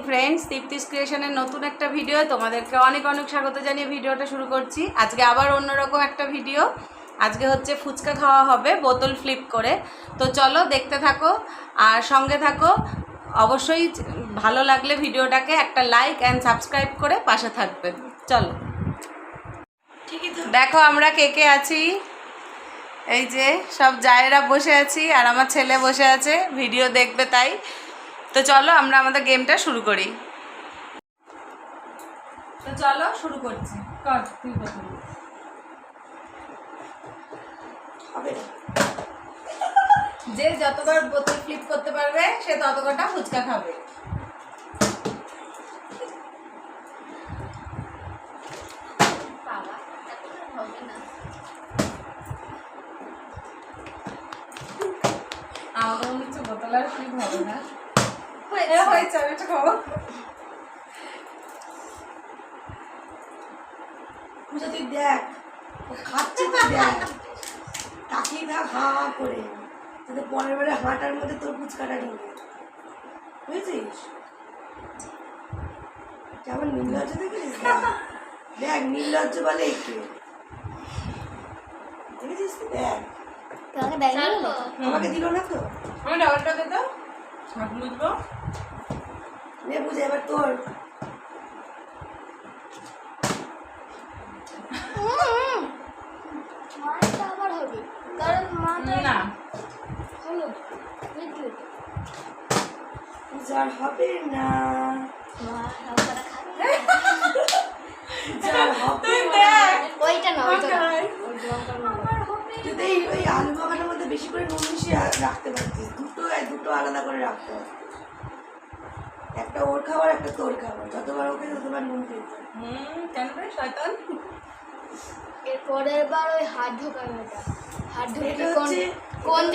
Friends, তৃপ্তিস ক্রিয়েশনের নতুন একটা video তোমাদেরকে অনেক অনেক স্বাগত জানিয়ে ভিডিওটা শুরু করছি। আজকে আবার অন্যরকম একটা ভিডিও। আজকে হচ্ছে ফুচকা খাওয়া হবে বোতল ফ্লিপ করে। তো চলো দেখতে থাকো আর সঙ্গে থাকো। অবশ্যই ভালো লাগলে ভিডিওটাকে একটা লাইক অ্যান্ড সাবস্ক্রাইব করে পাশে থাকবে। চলো, ঠিকই তো। দেখো আমরা কে কে আছি। এই যে সব জায়েরা বসে আছি আর আমার ছেলে বসে আছে, ভিডিও দেখবে তাই। তো চলো আমরা আমাদের গেমটা শুরু করি। তো চলো শুরু করছি। কর তুই প্রথম। হবে যে যতবার বোতল ফ্লিপ করতে পারবে সে তত কটা ফুচকা খাবে। আমার মনে হচ্ছে বোতল আর ফ্লিপ হবে না। হয়েছে, আমি একটু খাবো। পূজা তুই দেখ, ও খাচ্ছে তো দেখ, তাকিয়ে থাক হা হা করে, যাতে পরের বারে হাঁটার মধ্যে তোর ফুচকাটা ঢোকে, বুঝেছিস? কেমন নির্লজ্জ দেখেছিস? দেখ নির্লজ্জ বলে একটু দেখেছিস তো? দেখ আমাকে দিল না তো। আমি ডাবলটা দে তো, হাত মুছবো। নে বুঝে এবার তোর। না যার হবে না, যার হবে যদি ওই আলু মাখানোর মধ্যে বেশি করে নুন মিশিয়ে রাখতে পারতিস, দুটো আলাদা করে রাখতে পারতিস। একটা ওর খাবার, একটা তোর খাবার, যতবার ওকে ততবার নুন খেতে। কেন রে শয়তান? পরের বার ওই হাত ঢোকানোটা, হাত এটা ঢুকিয়ে হচ্ছে কোন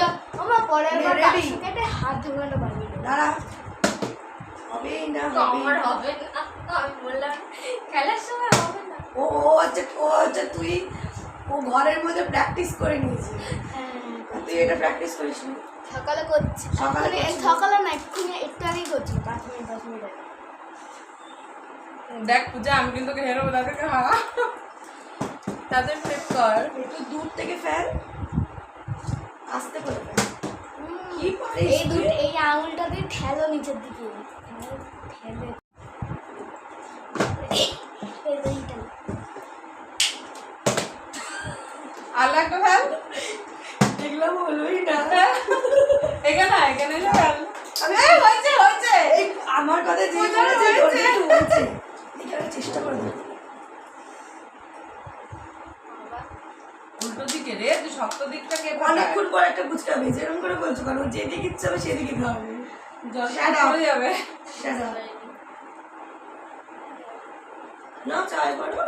আমার পরের বার ready? কেটে হাত ঢোকানোটা পারবি না। দাঁড়া, হবেই না, আমার হবেই না। হবে না, আমি বললাম খেলার সময় হবে না। ও হচ্ছে তুই, ও ঘরের মধ্যে প্র্যাকটিস করে নিয়েছে। তুই এটা প্র্যাকটিস করিস নি? সকালে করছি, সকালে সকালে করছিস? সকালে না, এক্ষুনি একটু আগেই করছি, 5 মিনিট 10 মিনিট আগে। দেখ পূজা, আমি কিন্তু হেরো তাদেরকে তাদের ফ্লিপ কর। একটু দূর থেকে ফেল, আস্তে করে ফেল। কি পারিস এই তুই? এই আঙুলটা দিয়ে ঠেলো নিচের দিকে, ঠেলে আল্লাহ একটা ফেল। দেখলাম হলোই না। এখানে এখানে ফেল। আমি হয়েছে হয়েছে। এই আমার কথা যে হয়েছে, বলেছে হয়েছে। ওটা একটু হয়েছে। এখানে চেষ্টা করে দেখ। উল্টো দিকে রে, তুই শক্ত দিকটা কে অনেকক্ষণ পর একটা ফুচকা পেয়েছে, এরকম করে বলছো কারণ যেদিকে ইচ্ছে হবে সেদিকে খাওয়াবে। জল পড়ে যাবে। নাও চায় করো,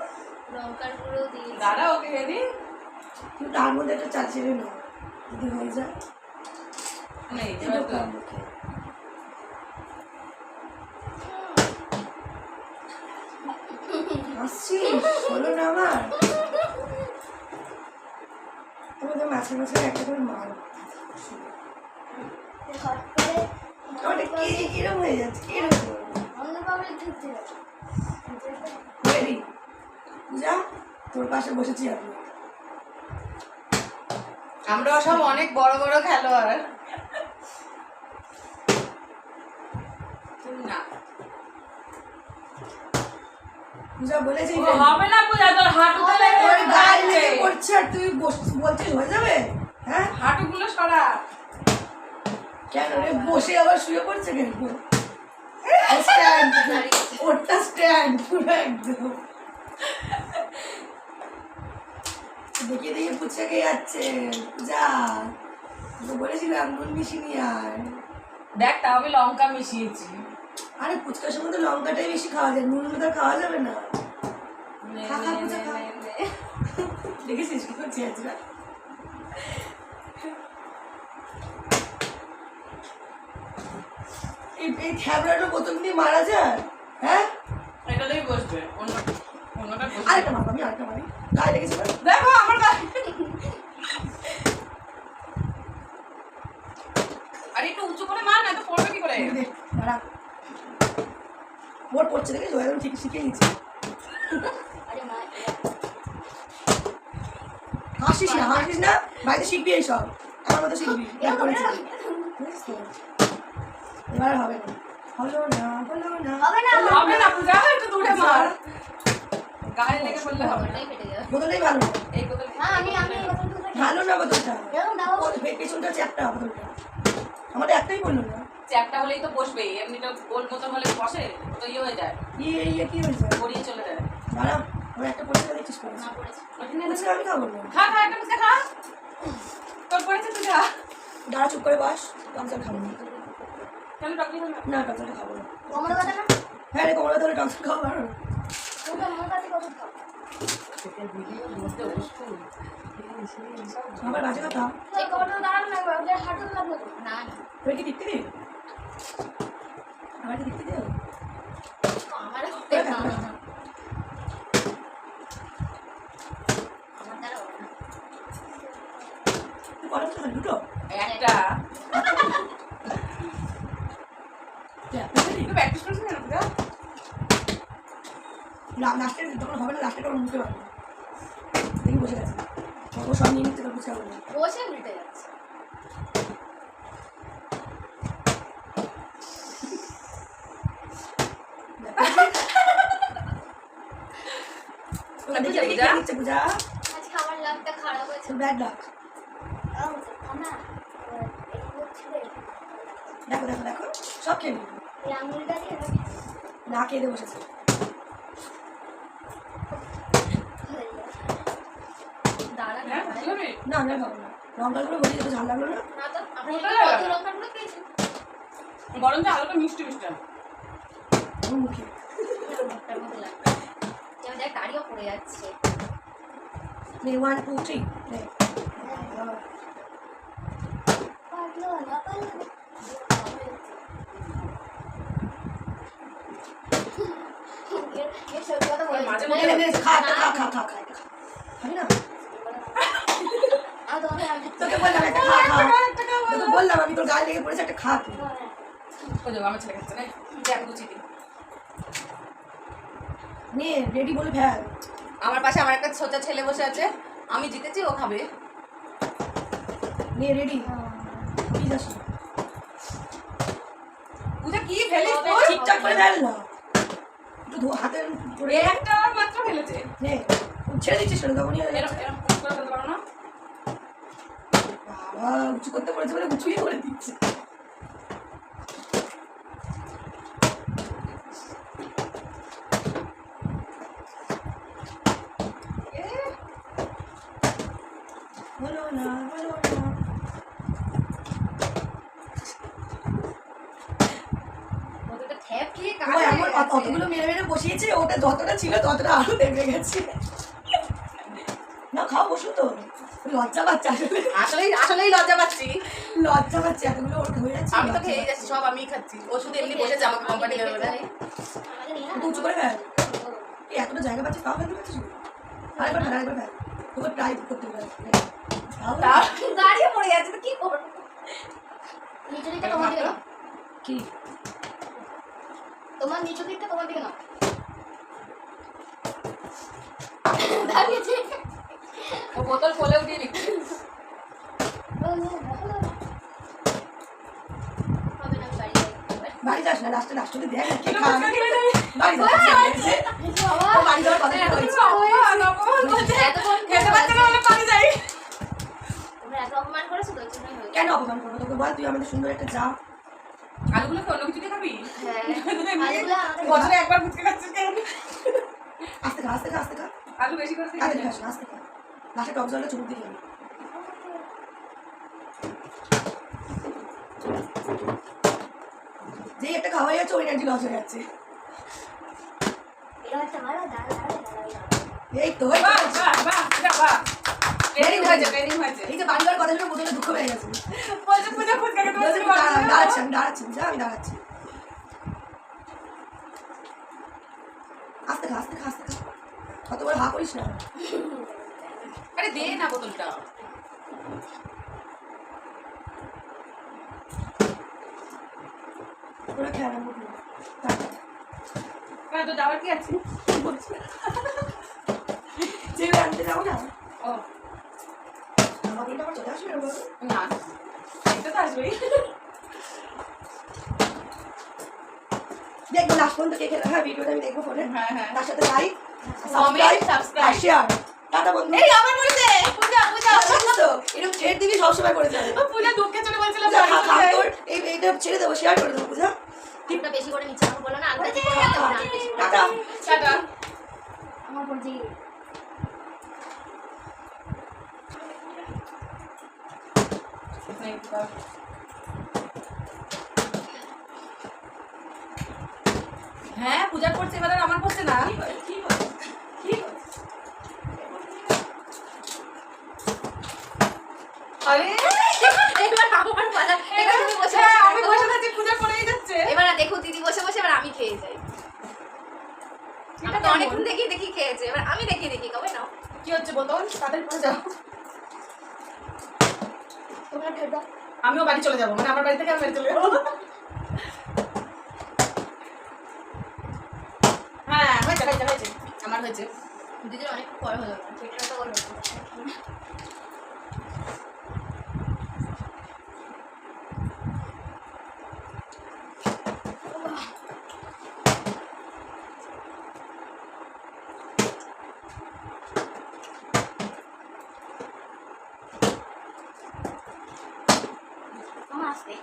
লঙ্কার গুঁড়ো দিয়ে দাঁড়া ওকে হেরি। কিন্তু তার মধ্যে একটা চা ছেড়ে নাও, যদি হয়ে যায়। নেই এটা কম মুখে। হাসছিস? হলো না আমার? তোমাদের মাঝে মাঝে একটা করে মারো। হট করে আমাদের কিরম হয়ে যাচ্ছে, কিরকম অন্যভাবে ঢুকতে যাবে। রেডি? যা, তোর পাশে বসেছি আমি। আমরাও সব অনেক বড় বড় খেলোয়াড়। না পূজা বলেছি হবে না পূজা, তোর হাঁটুতে লেগে তোর গায়ে লেগে যাচ্ছে। পড়ছে আর তুই বলছিস হয়ে যাবে? হ্যাঁ, হাঁটুগুলো সরা। কেন রে? বসে আবার শুয়ে পড়ছে কেন? স্ট্যান্ড, ওটা স্ট্যান্ড পুরো একদম। দেখিয়ে দেখিয়ে পুচকা খেয়ে যাচ্ছে। পূজা তো বলেছিলাম নুন মিশিয়ে নিয়ে আয়। দেখ তাও আমি লঙ্কা মিশিয়েছি। আরে ফুচকার সময় তো লঙ্কাটাই বেশি খাওয়া যায়, নুন তো খাওয়া যাবে না। খা খা পূজা খা। দেখেছিস কি করছি আজরা? এই থ্যাবলাটা বোতল দিয়ে মারা যায়? হ্যাঁ, এটাতেই বসবে, অন্যটা বসবে। আরেকটা মারবো, আমি আরেকটা মারি। গায়ে লেগেছে না? দেখো আমার গায়ে। আর একটু উঁচু করে মার, না তো পড়বে কি করে? দেখ, দাঁড়া। খেয়ে নিচ্ছে। আরে মা হাসিস না বাড়িতে শিখবি এইসব, আমার মতো শিখবি। এবার করেছি বুঝিস তো? এবার হবে না, হলো না হলো না হবে না, হবে না পূজা, একটু দূরে মার, গায়ে লেগে পড়লে হবে না। ওটাই ফেটে যাবে। বোতলটাই ভালো না, এই বোতল হ্যাঁ আমি এই বোতলটা খাই। ভালো না বোতলটা। এরকম দাও। পেছনটা চ্যাপটা বোতলটা, আমাদের একটাই বললো না। চ্যাপটা হলেই তো বসবেই, এমনিটা গোল মতন হলে বসে তো ইয়ে হয়ে যায়, ইয়ে কি হয়েছে? গড়িয়ে চলে যায়। দাঁড়া, আমার একটা পরীক্ষা দেখছিস না করেছি, পড়েছে। বলছি আমি খাবো না। খা খা, একটা ফুচকা খা, তোর পড়েছে তুই খা। দাঁড়া, চুপ করে বস, টমসল খাবো না। কেন টকলি খাবি না? না, টমসলটা খাবো না। কোমর ব্যথা না? হ্যাঁ রে, কোমরে ধরে টমসল খাবো না। ওটা আমার কাছে কত খাও? আমার বাজে কথা, এই কোমরটা দাঁড়ানো না, ওটা হাঁটু লাগবে তো। না না, তুই কি দেখতে দিই? আমার কি দেখতে দিও? আমার আমার দ্বারা হবে না। তুই কটা খাবি? দুটো? একটা তুই একটা খাবি? তুই প্র্যাকটিস করছিস না পূজা? লাস্টের যখন হবে না, লাস্টের কোনো মুখে পারবো দেখি বসে গেছে, ও সব নিয়ে নিচ্ছে, তোর বুঝতে পারবো না। বসে মিটে যাচ্ছে। ওরা দেখে দেখে খেয়ে নিচ্ছে পূজা, আজকে আমার লাভটা খারাপ হয়েছে। তোর ব্যাড লাক। না এই ছেলে দেখো দেখো দেখো, সব খেয়ে নিবি, এই আঙুলটা দিয়ে না খেয়ে দিয়ে বসেছে। দাঁড়া না হ্যাঁ বুঝলি? না, আমি আর খাবো না, লঙ্কাগুলো বলি যেতে ঝাল লাগলো না। না তো আপনি ওটা কত লঙ্কাগুলো খেয়েছেন? বরঞ্চ আলুটা মিষ্টি মিষ্টি। ওর মুখে মুখটার মধ্যে লাগবে। যেমন দেখ দাড়িও পড়ে যাচ্ছে। নে 1 2 3 নে। পারলো না পারলো না। এর সত্যি কথা বলে মাঝে নে নে নে, খা খা খা খা খা খা খা। খাবি না? তোকে বললাম একটা খা খা, তোকে বললাম আমি, তোর গায়ে লেগে পড়েছে, একটা খা তুই। ওই যে আমার ছেলে খাচ্ছে না, দেখ গুছি দি। নে রেডি বলে ফেল। আমার পাশে আমার একটা ছোট ছেলে বসে আছে, আমি জিতেছি ও খাবে। নে রেডি, কি যাস পূজা কি ফেলিস তুই? ঠিকঠাক করে ফেল না, একটু হাতে পড়ে একটা মাত্র ফেলেছে। নে, ছেড়ে দিচ্ছিস কেন? তখনই হয়ে এরকম যাচ্ছে। এরকম পুশ করে ফেলতে পারো না? বাবা উঁচু করতে বলেছে বলে উঁচুই করে দিচ্ছে। এ, হলো না হলো না, ওদেরটা ঠ্যাপ খেয়ে ও কাজ হয়ে এমন গেছে। অতগুলো মেরে মেরে বসিয়েছে, ওটা যতটা ছিল ততটা আরো দেবে গেছে। না খাও, বসো তো, লজ্জা পাচ্ছে আসলে, আসলেই লজ্জা পাচ্ছি। লজ্জা পাচ্ছে এতগুলো ওর হয়ে যাচ্ছে। আমি তো খেয়ে যাচ্ছি, সব আমিই খাচ্ছি। ও শুধু এমনি বসেছে আমাকে কোম্পানি দেবে বলে। আমাকে নিয়ে না একটু উঁচু করে ফেল, এই এতটা জায়গা পাচ্ছিস তাও ফেলতে পারছিস? আরেকবার ফেল, আরেকবার ফেল, তোকে ট্রাই করতে হবে। তাও দাঁড়িয়ে পড়ে যাচ্ছে তো কি করবো? নিচু দিকটা তোমার দিকে নাও। কি তোমার নিচু দিকটা তোমার দিকে নাও। দাঁড়িয়েছে। ও বোতল খোলে উঠিয়ে লিখছে। হবে না আমি বাড়ি যাই। বাড়ি যাস না, লাস্টে লাস্টে দেখ কি কেন খা, ফুচকা খেয়ে যাবি? বাড়ি যাস বাবা বাড়ি যাওয়ার কথা হয়েছে। এতক্ষণ খেতে পারছে না বলে পানি যাই। তোমরা এত অপমান করেছো তো, ওই জন্যই হয়েছে। কেন অপমান করবো তোকে? বল, তুই আমাদের সুন্দর একটা যা। আলুগুলো কি অন্য কিছু দিয়ে খাবি? হ্যাঁ এমনি আলুগুলো আমাদের বছরে একবার ফুচকা খাচ্ছিস কেন? আস্তে খা আস্তে খা আস্তে খা, আলু বেশি করে আস্তে দিয়ে খাস না, আস্তে খা, লাস্টে টক জলটা চুমুক দিয়ে খেবি। যেই একটা খাওয়াই যাচ্ছে ওই এনার্জি লস হয়ে যাচ্ছে। এরকম একটা ভালো দাঁড়া এই তো বাহ বাহ বাহ এটা বাহ। ট্রেনিং হয়েছে, ট্রেনিং হয়েছে। এই যে বাড়ি যাওয়ার কথা শুনে বোতলে দুঃখ পেয়ে গেছে। বলছে পূজা ফুচকা খেতে বলছে, পারছে না। দাঁড়াচ্ছি আমি, দাঁড়াচ্ছি যা, আমি দাঁড়াচ্ছি। আস্তে খা আস্তে খা আস্তে খা, অত বড় হা করিস না। আরে দে না বোতলটা। ওরা খেয়ে না, মুখ কেন তো যাওয়ার কি আছে? যে আনতে যাবো না ও আমার দিনটা আমার চলে আসবে না বলো? না, এটা তো আসবেই। দেখবো লাস্ট পর্যন্ত কে খেলা। হ্যাঁ ভিডিওটা আমি দেখবো ফোনে। হ্যাঁ হ্যাঁ। তার সাথে like Comment, subscribe. Share. Tata বন্ধু। এই আমার বলেছে পূজা পূজা জানিস তো এরকম ছেড়ে দিবি সবসময় করে যাবে। পূজা দুঃখে চলে বলছিলাম পূজা খা তোর এইটা ছেড়ে দেবো শেয়ার করে দেবো পূজা। টিপটা বেশি করে নিচ্ছে আমাকে বলো না আলুটা কি করে হবে না বেশি করে। টাটা। টাটা। আমার বলছি হ্যাঁ পূজা করছে, এবার আর আমার করছে না। আরে এবার আমার পালা এবার তুমি বসে হ্যাঁ, বসে আমি বসে থাকি, পূজা করেই যাচ্ছে। এবার দেখো দিদি বসে বসে এবার আমি খেয়ে যাই। এটা এটা অনেকক্ষণ দেখি দেখি খেয়েছে এবার আমি দেখি দেখি কবে নাও কি হচ্ছে বোতল? তাড়াতাড়ি পড়ে যাও। তোমরা ঠেড়া আমিও বাড়ি চলে যাবো, মানে আমার বাড়ি থেকে আমি বাড়ি চলে যাবো। হ্যাঁ হয়েছে হয়েছে হয়েছে, আমার হয়েছে। দিদির অনেক পরে হলো পেটটা তো বলো আসবে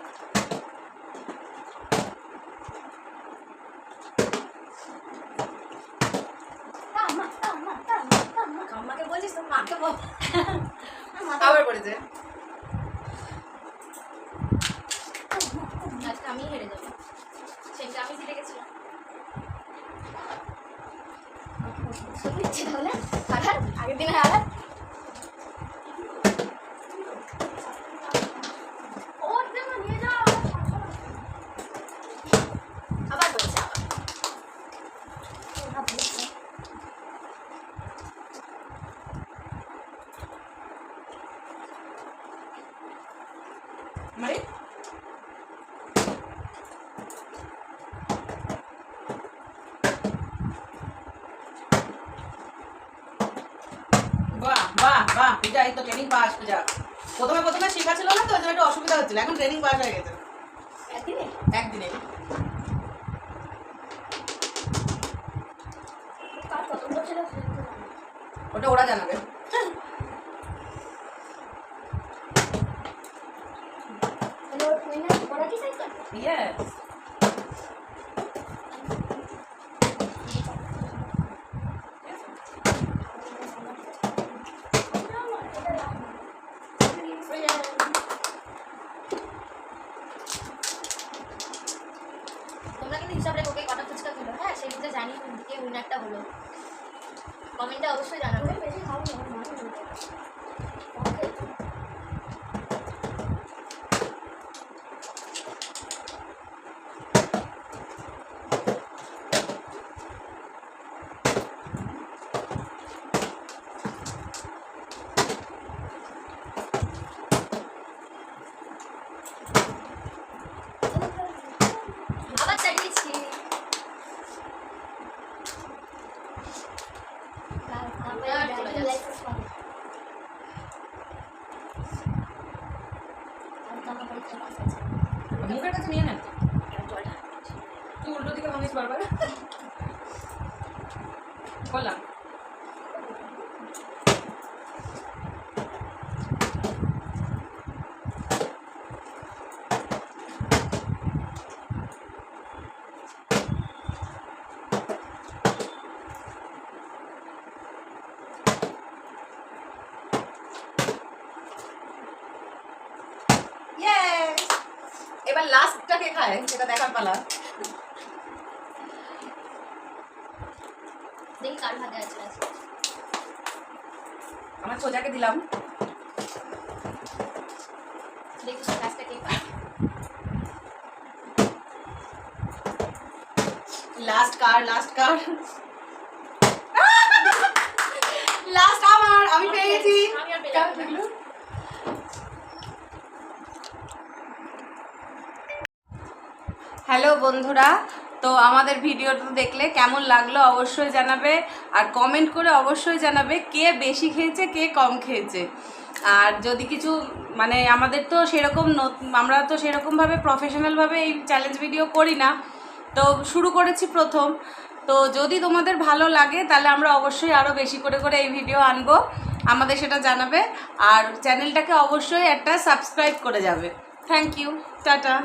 কাম্মাকে বলছিস তো মাকে বল আবার পড়েছে। আজকে আমি হেরে যাবো সেটা আমি জিতে গেছিলাম ইচ্ছে তাহলে হারার আগের দিন হারার আবার বলছে মানে বাহ বাহ বাহ, পূজা এই তো ট্রেনিং পাস। পূজা প্রথমে শেখা ছিল না তো, ওই জন্য একটু অসুবিধা হচ্ছিল, এখন ট্রেনিং পাস হয়ে গেছে একদিনে একদিনে। কার পছন্দ ছিল ওটা ওরা জানাবে। ওরা কি সাইজ করবে ইয়েস। তোমরা কিন্তু হিসাব রেখো কে কটা ফুচকা খেলো হ্যাঁ সেই বুঝে জানি কে উইনারটা হলো কমেন্টে অবশ্যই জানাবে বেশি খাও আবার চালিয়েছি মুখের কাছে নিয়ে নেন, তুই উল্টো দিকে ভাঙিস বারবার। বললাম এবার লাস্টটাকে খায় সেটা দেখার পালা। দেখি কার ভাগে আছে আজকে আমার সোজাকে দিলাম। দেখি সব কাজটা কে পায় লাস্ট কার লাস্ট কার লাস্ট আমার, আমি পেয়ে গেছি। আমি আর পেয়ে যাবো না। হ্যালো বন্ধুরা, তো আমাদের ভিডিওটা দেখলে কেমন লাগলো অবশ্যই জানাবে, আর কমেন্ট করে অবশ্যই জানাবে কে বেশি খেয়েছে কে কম খেয়েছে। আর যদি কিছু মানে আমাদের তো সেরকম আমরা তো সেরকমভাবে প্রফেশনালভাবে এই চ্যালেঞ্জ ভিডিও করি না, তো শুরু করেছি প্রথম। তো যদি তোমাদের ভালো লাগে তাহলে আমরা অবশ্যই আরও বেশি করে করে এই ভিডিও আনবো, আমাদের সেটা জানাবে। আর চ্যানেলটাকে অবশ্যই একটা সাবস্ক্রাইব করে যাবে। Thank you, tata.